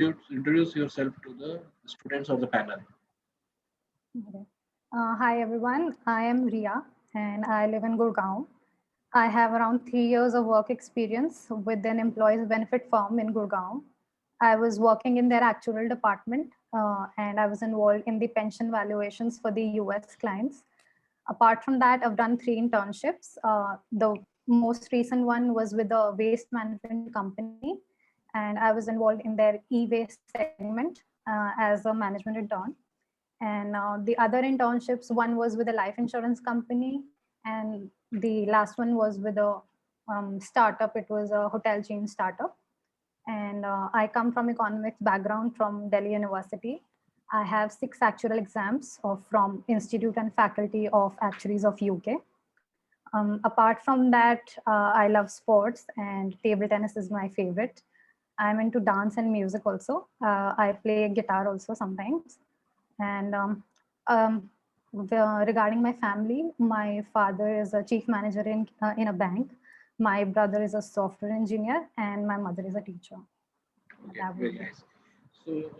introduce yourself to the students or the panel. Okay. Hi everyone, I am Ria and I live in Gurgaon. I have around 3 years of work experience with an employees benefit firm in Gurgaon. I was working in their actuarial department and I was involved in the pension valuations for the US clients. Apart from that, I've done 3 internships. The most recent one was with the waste management company, and I was involved in their e-waste segment as a management intern. And the other internships, one was with a life insurance company, and the last one was with a startup. It was a hotel chain startup. And I come from economics background from Delhi University. I have 6 actual exams from Institute and Faculty of Actuaries of UK. Apart from that, I love sports and table tennis is my favorite. I'm into dance and music also. I play guitar also sometimes. And regarding my family, my father is a chief manager in a bank. My brother is a software engineer, and my mother is a teacher. Okay, very nice. So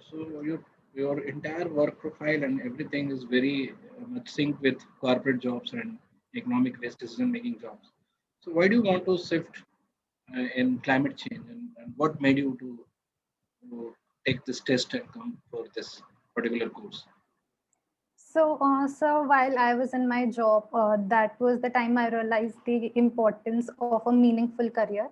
your entire work profile and everything is very much synced with corporate jobs and economic based decision making jobs. So why do you want to shift in climate change, and what made you to take this test and come for this particular course? So while I was in my job, that was the time I realized the importance of a meaningful career.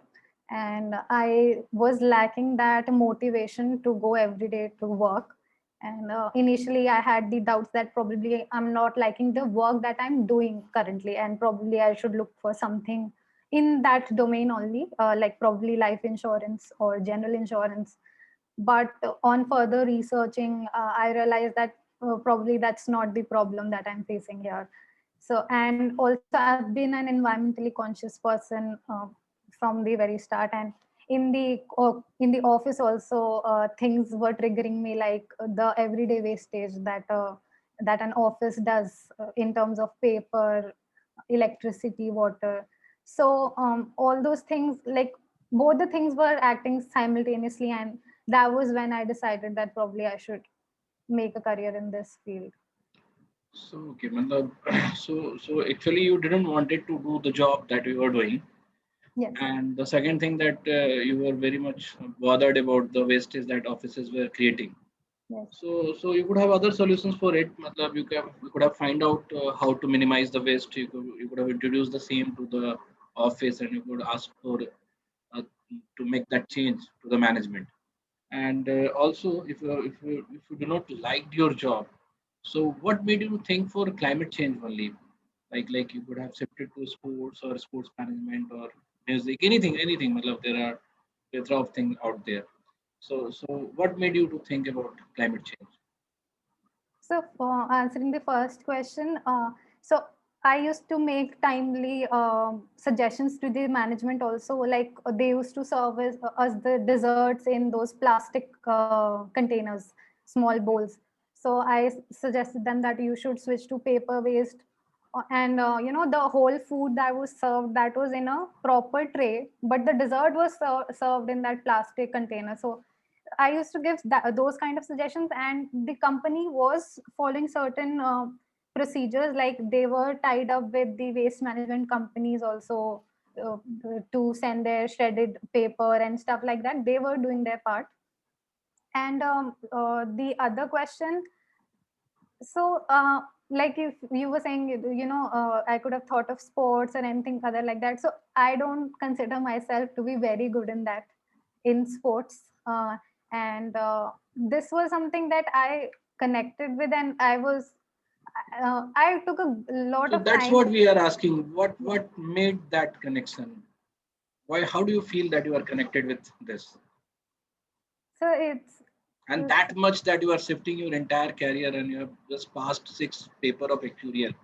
And I was lacking that motivation to go every day to work. And initially, I had the doubts that probably I'm not liking the work that I'm doing currently, and probably I should look for something in that domain only, like probably life insurance or general insurance. But on further researching, I realized that probably that's not the problem that I'm facing here. So, and also I've been an environmentally conscious person from the very start. And in the office also, things were triggering me, like the everyday wastage that an office does in terms of paper, electricity, water. So all those things, like both the things were acting simultaneously, and that was when I decided that probably I should make a career in this field. So okay, matlab, so actually you didn't wanted to do the job that you were doing, Yes, and the second thing that you were very much bothered about the wastage that offices were creating. yes. So you could have other solutions for it. Matlab, you could have find out how to minimize the waste. You could have introduced the same to the office, and you could ask for to make that change to the management. And also, if you do not like your job, so what made you think for climate change only? Like you could have shifted to sports or sports management or music, anything. Matlab, there are plethora of things out there. So what made you to think about climate change? So for answering the first question, so I used to make timely suggestions to the management also. Like they used to serve us the desserts in those plastic containers, small bowls. So I suggested them that you should switch to paper waste. And the whole food that was served, that was in a proper tray, but the dessert was served in that plastic container. So I used to give those kind of suggestions, and the company was following certain procedures. Like they were tied up with the waste management companies also uh, to send their shredded paper and stuff like that. They were doing their part. And the other question, so like if you were saying, I could have thought of sports or anything other like that. So I don't consider myself to be very good in that, in sports. And this was something that I connected with, and I took a lot So of that's time. what we are asking. Yeah. What made that connection? Why? How do you feel that you are connected with this? So it's And that much that you are shifting your entire career, and you have just passed 6 paper of actuarial,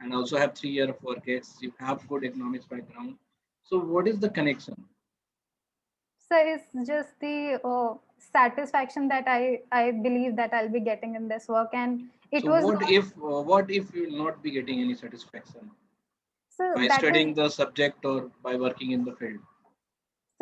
and also have 3 year of work ex. You have good economics background. So what is the connection? so it's just the satisfaction that I believe that I'll be getting in this work, and it So was not. what if you will not be getting any satisfaction So by that is studying the subject or by working in the field?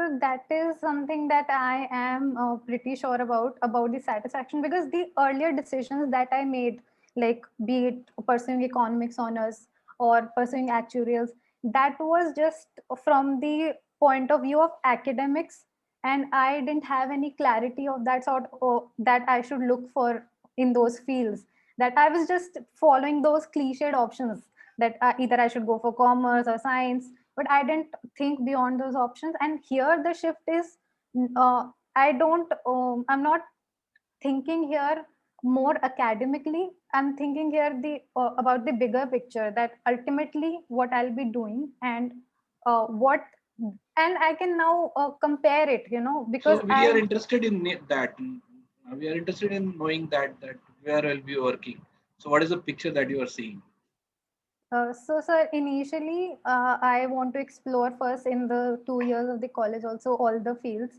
So that is something that I am pretty sure about the satisfaction, because the earlier decisions that I made, like be it pursuing economics honors or pursuing actuarials, that was just from the point of view of academics, and I didn't have any clarity of that sort, or that I should look for in those fields. That I was just following those cliched options, that either I should go for commerce or science, but I didn't think beyond those options. And here the shift is, I'm not thinking here more academically. I'm thinking here the about the bigger picture, that ultimately what I'll be doing, and what, and I can now compare it, because So we are I've interested in that. We are interested in knowing that where will be working. So what is the picture that you are seeing? so, sir, initially, I want to explore first in the 2 years of the college, also all the fields.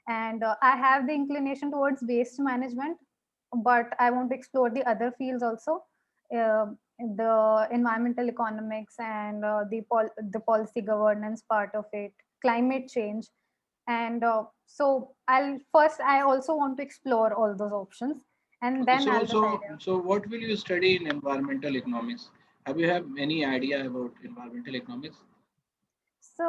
And I have the inclination towards waste management, but I want to explore the other fields also, uh, the environmental economics, and the policy governance part of it, climate change. And so I also want to explore all those options, and Okay, then so I'll so decide. so what will you study in environmental economics? Have you have any idea about environmental economics? So,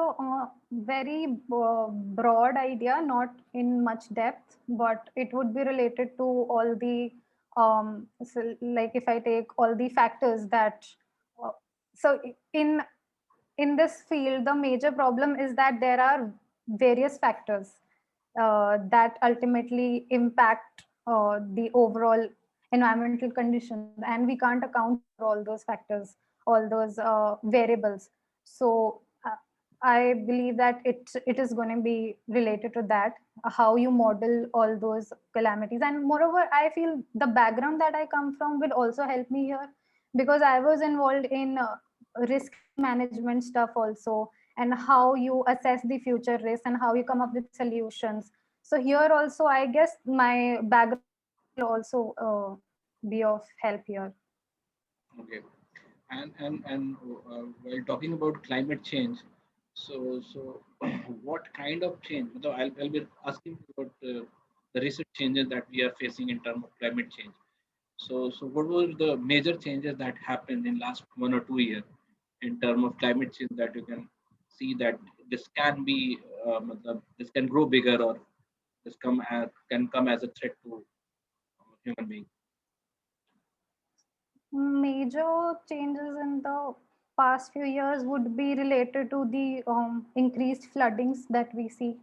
very broad idea, not in much depth, but it would be related to all the, so like if I take all the factors that, uh, so in this field, the major problem is that there are various factors that ultimately impact the overall environmental conditions, and we can't account for all those factors, all those variables. So I believe that it is going to be related to that, how you model all those calamities. And moreover, I feel the background that I come from will also help me here, because I was involved in risk management stuff also, and how you assess the future risk and how you come up with solutions. So here also, I guess my background will also be of help here. Okay, and while talking about climate change, so what kind of change? So I'll be asking about the recent changes that we are facing in terms of climate change. So what were the major changes that happened in last 1 or 2 years in terms of climate change that you can see that this can be this can grow bigger, or can come as a threat to human beings? Major changes in the past few years would be related to the increased floodings that we see,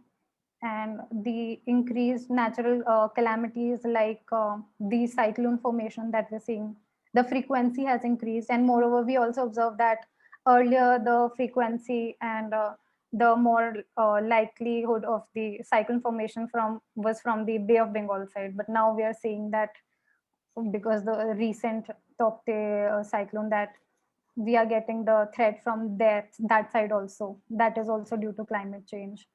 and the increased natural calamities, like the cyclone formation that we're seeing. The frequency has increased, and moreover, we also observe that earlier the frequency and the more likelihood of the cyclone formation from the Bay of Bengal side, but now we are seeing that because the recent Tokte cyclone, that we are getting the threat from that side also. That is also due to climate change,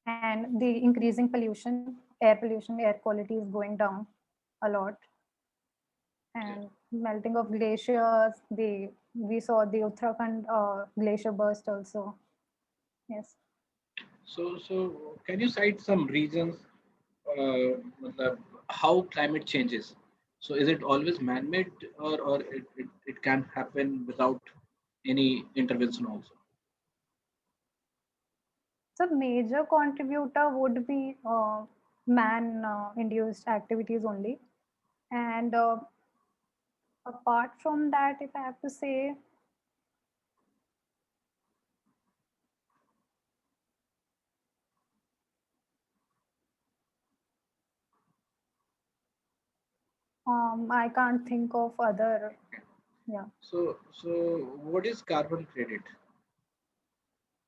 and the increasing pollution, air quality is going down a lot, Okay. and melting of glaciers. We saw the Uttarakhand glacier burst also. Yes. So can you cite some reasons how climate changes? So is it always man-made, or it can happen without any intervention also? So major contributor would be man induced activities only, and apart from that, if I have to say, I can't think of other. Yeah. So what is carbon credit?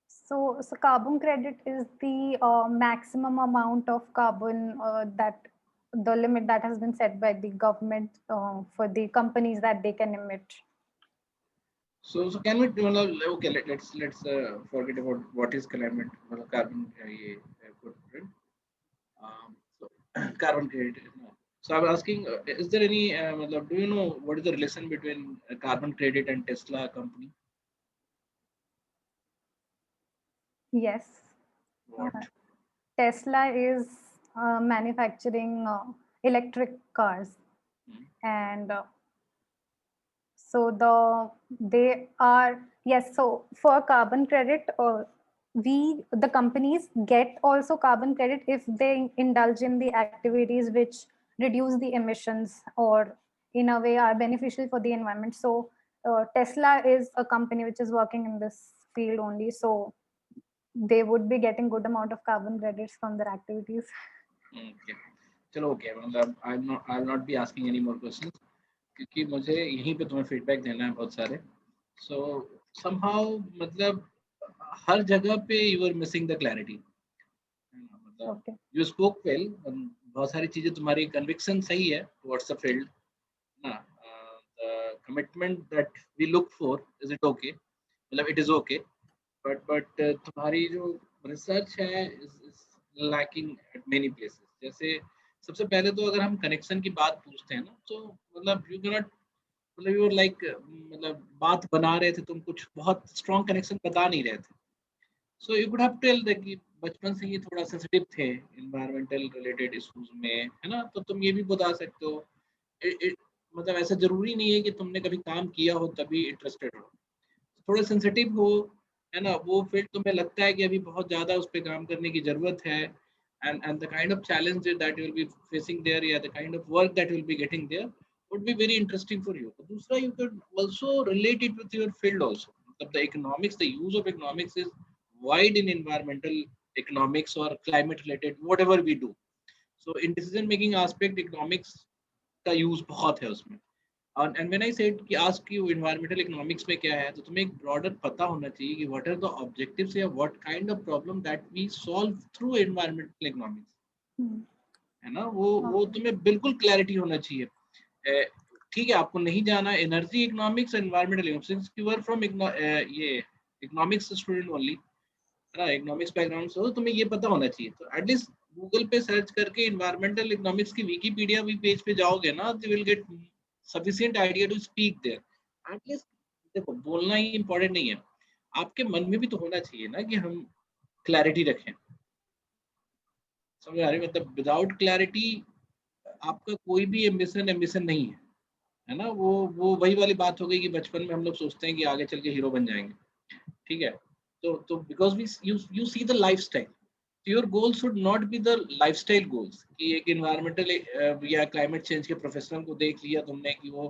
So carbon credit is the maximum amount of carbon that the limit that has been set by the government for the companies that they can emit. So can we okay, let's forget about what is climate carbon footprint. So carbon credit. No. So I was asking, is there any? Do you know what is the relation between carbon credit and Tesla company? Yes. Uh, What? Tesla is manufacturing electric cars, and so they are, yes. So for carbon credit, the companies get also carbon credit if they indulge in the activities which reduce the emissions or in a way are beneficial for the environment. So Tesla is a company which is working in this field only. So they would be getting good amount of carbon credits from their activities. Okay. चलो okay, मतलब I not be asking any more questions, क्योंकि मुझे यहीं पे तुम्हें feedback देना है बहुत सारे. सो समहाउ मतलब हर जगह पे you are missing the clarity. मतलब Okay. यू स्पोक वेल, बहुत सारी चीजें तुम्हारी कन्विक्शन सही है टुवर्ड्स द फील्ड ना. The commitment that we look for, is it okay, मतलब इट इज ओके, बट तुम्हारी जो रिसर्च है is lacking at many places. जैसे सबसे पहले तो अगर हम कनेक्शन की बात पूछते हैं ना, तो मतलब यू कैन नॉट, मतलब यू लाइक, मतलब बात बना रहे थे तुम, कुछ बहुत स्ट्रॉन्ग कनेक्शन बता नहीं रहे थे. So you could have tell that कि बचपन से ही थोड़ा सेंसिटिव थे एनवायरमेंटल रिलेटेड इश्यूज में, है ना. तो तुम ये भी बता सकते हो. मतलब ऐसा जरूरी नहीं है कि तुमने कभी काम किया हो तभी इंटरेस्टेड हो. थोड़े सेंसिटिव हो, है ना, वो फील्ड तुम्हें लगता है कि अभी बहुत ज़्यादा उस पर काम करने की ज़रूरत है, and the kind of challenge that you will be facing there, yeah, the kind of work that you will be getting there would be very interesting for you. दूसरा, you could also relate it with your field also. मतलब the economics, the use of economics is wide in environmental economics or climate related whatever we do. So in decision making aspect, economics का use बहुत है उसमें. And when I said कि ask you environmental economics में क्या है, तो तुम्हें एक ब्रॉडर पता होना चाहिए कि व्हाट आर द ऑब्जेक्टिव्स या what kind of problem that we solve through environmental economics, है ना. वो तुम्हें बिल्कुल क्लैरिटी होना चाहिए. ठीक है, आपको नहीं जाना energy economics, environmental economics, you are from ये इकोनॉमिक्स स्टूडेंट ओनली, है ना, इकोनॉमिक्स बैकग्राउंड से हो, तुम्हें ये पता होना चाहिए. तो एटलीस्ट गूगल पे सर्च करके इन्वायरमेंटल इकोनॉमिक्स की विकिपीडिया भी पेज पे जाओगे ना, you will get sufficient idea to speak there. At least देखो, बोलना ही इंपॉर्टेंट नहीं है, आपके मन में भी तो होना चाहिए ना कि हम क्लैरिटी रखें. समझ आ रही, मतलब विदाउट क्लैरिटी आपका कोई भी एम्बिशन नहीं है ना. वो वही वाली बात हो गई कि बचपन में हम लोग सोचते हैं कि आगे चल के हीरो बन जाएंगे, ठीक है. तो because we you see the lifestyle, your goal should not be the lifestyle goals कि एक इन्वायरमेंटल या क्लाइमेट चेंज के प्रोफेशनल को देख लिया तुमने कि वो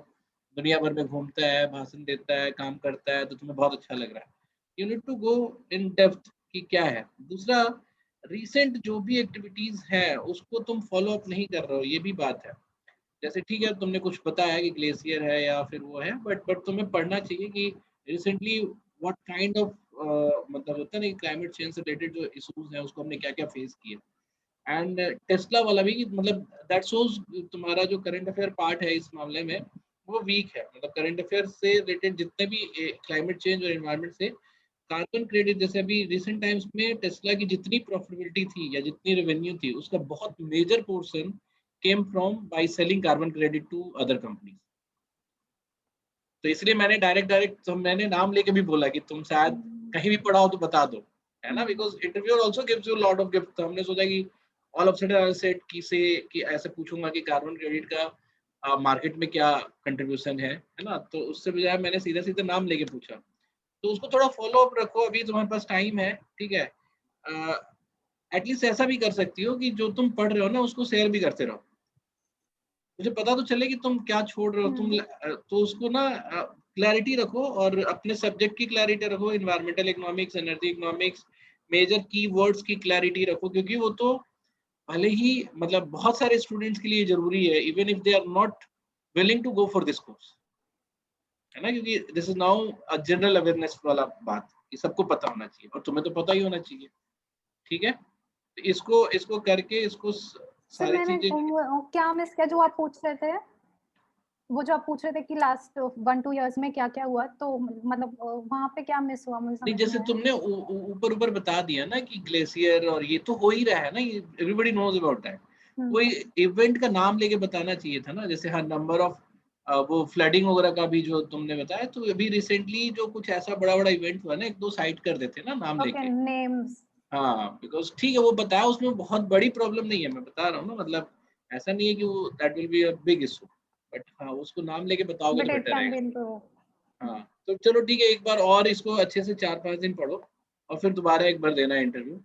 दुनिया भर में घूमता है, भाषण देता है, काम करता है, तो तुम्हें बहुत अच्छा लग रहा है. You need to go in depth कि क्या है. दूसरा, रिसेंट जो भी एक्टिविटीज है उसको तुम फॉलो अप नहीं कर रहे हो, ये भी बात है. जैसे ठीक है, तुमने कुछ बताया कि ग्लेशियर है या फिर वो है, बट तुम्हें पढ़ना चाहिए कि रिसेंटली व्हाट काइंड ऑफ, मतलब होता है ना, क्लाइमेट चेंज से रिलेटेड जो इश्यूज हैं उसको हमने क्या क्या फेस किए. एंड टेस्ला वाला भी, मतलब दैट शोज तुम्हारा जो करंट अफेयर पार्ट है इस मामले में वो वीक है. मतलब करंट अफेयर से रिलेटेड जितने भी क्लाइमेट चेंज और एनवायरमेंट से कार्बन क्रेडिट, जैसे अभी रिसेंट टाइम्स में टेस्ला की जितनी प्रॉफिटेबिलिटी थी या जितनी रेवेन्यू थी, उसका बहुत major portion came from by selling carbon credit to other companies. तो इसलिए मैंने डायरेक्ट तो मैंने नाम लेके भी बोला कि तुम शायद कहीं भी पढ़ा हो तो बता दो, है ना, because interviewer also gives you lot of gift. तो हमने सोचा कि all of sudden I said कि ऐसे पूछूंगा कि कार्बन क्रेडिट का मार्केट में क्या कंट्रीब्यूशन है ना. तो उससे बजाय मैंने सीधा सीधा नाम लेके पूछा. तो उसको थोड़ा फॉलो अप रखो, अभी तुम्हारे पास टाइम है, ठीक है. एटलीस्ट ऐसा भी कर सकती हो कि जो तुम पढ़ रहे हो ना उसको शेयर भी करते रहो, मुझे पता तो चले कि तुम क्या छोड़ रहे हो. तुम तो उसको ना क्लैरिटी रखो, और अपने सब्जेक्ट की क्लैरिटी रखो, environmental economics, energy economics, major keywords की क्लैरिटी रखो, क्योंकि वो तो भले ही मतलब बहुत सारे स्टूडेंट्स के लिए जरूरी है, even if they are not willing to go for this course, है ना, क्योंकि this is now a general awareness वाला बात, ये सबको पता होना चाहिए और तुम्हें तो पता ही होना चाहिए, ठीक है. तो इसको इसको करके इसको सर सारी मैंने चीजें. क्या मिस किया जो आप पूछ रहे थे, वो जो आप पूछ रहे थे कि लास्ट 1-2 इयर्स में क्या क्या हुआ, तो मतलब वहां पे क्या मिस हुआ मुझे नहीं, समझ जैसे नहीं आया. तुमने ऊपर ऊपर बता दिया ना कि ग्लेशियर और ये तो हो ही रहा है ना, ये एवरीबॉडी नोज अबाउट दैट. कोई इवेंट का नाम लेके बताना चाहिए था ना, जैसे हर नंबर ऑफ वो फ्लडिंग वगैरह का भी जो तुमने बताया. तो अभी रिसेंटली जो कुछ ऐसा बड़ा बड़ा इवेंट हुआ ना, 1-2 साइट कर देते ना नाम ओके, लेके. नेम्स. हाँ, बिकॉज ठीक है वो बताया, उसमें बहुत बड़ी प्रॉब्लम नहीं है, मैं बता रहा हूँ ना, मतलब ऐसा नहीं है कि वो that will be a big issue, but हाँ उसको नाम लेके बताओगे बट तो इट बेटर कैन रहेगा। B improve. हाँ तो चलो ठीक है, एक बार और इसको अच्छे से 4-5 दिन पढ़ो और फिर दोबारा एक बार देना इंटरव्यू।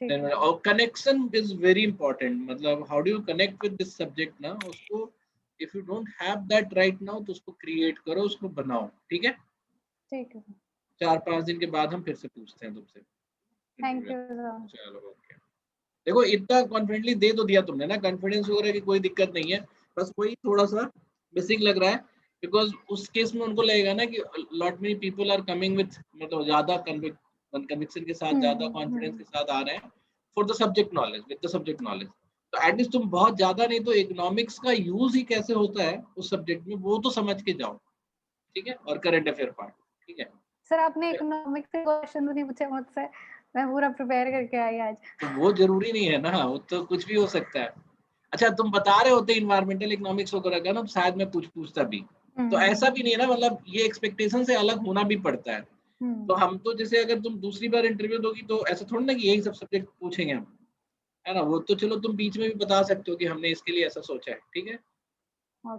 ठीक है सर। और कनेक्शन इज वेरी इंपॉर्टेंट, मतलब how do you connect with this subject ना, उसको if you don't have that right now तो उसको क्रिएट करो, उसको बनाओ, ठीक है। ठीक है सर। 4-5 दिन के बाद हम फिर से पूछते हैं तुमसे थैंक इंटरव्यू। You sir. चलो ओके। देखो इतना कॉन्फिडेंटली दे तो दिया तुमने ना, कॉन्फिडेंस वगैरह की कोई दिक्कत नहीं है, बस वही थोड़ा सा मिसिंग लग रहा है, बिकॉज उस केस में उनको लगेगा ना कि lot many people are coming with, मतलब ज्यादा कन्विक्शन के साथ, ज्यादा कॉन्फिडेंस के साथ आ रहे हैं for the subject knowledge, with the subject knowledge. तो एटलीस्ट तुम बहुत ज्यादा नहीं तो इकोनॉमिक्स का यूज ही कैसे होता है उस सब्जेक्ट में वो तो समझ के जाओ, ठीक है, और करंट अफेयर पार्ट, ठीक है। सर आपने इकोनॉमिक्स के क्वेश्चन नहीं पूछे मुझसे, मैं पूरा प्रिपेयर करके आई आज। तो वो जरूरी नहीं है ना, वो तो कुछ भी हो सकता है। अच्छा तुम बता रहे होते इन्वायरमेंटल इकोनॉमिक्स वगैरह का ना, तो शायद मैं पूछता भी। तो ऐसा भी नहीं है ना, मतलब ये एक्सपेक्टेशन से अलग होना भी पड़ता है। तो हम्म। हम तो जैसे अगर तुम दूसरी बार इंटरव्यू दोगी तो ऐसा थोड़ा ना कि यही सब सब्जेक्ट पूछेंगे हम, है ना, वो तो चलो तुम बीच में भी बता सकते हो कि हमने इसके लिए ऐसा सोचा है, ठीक है।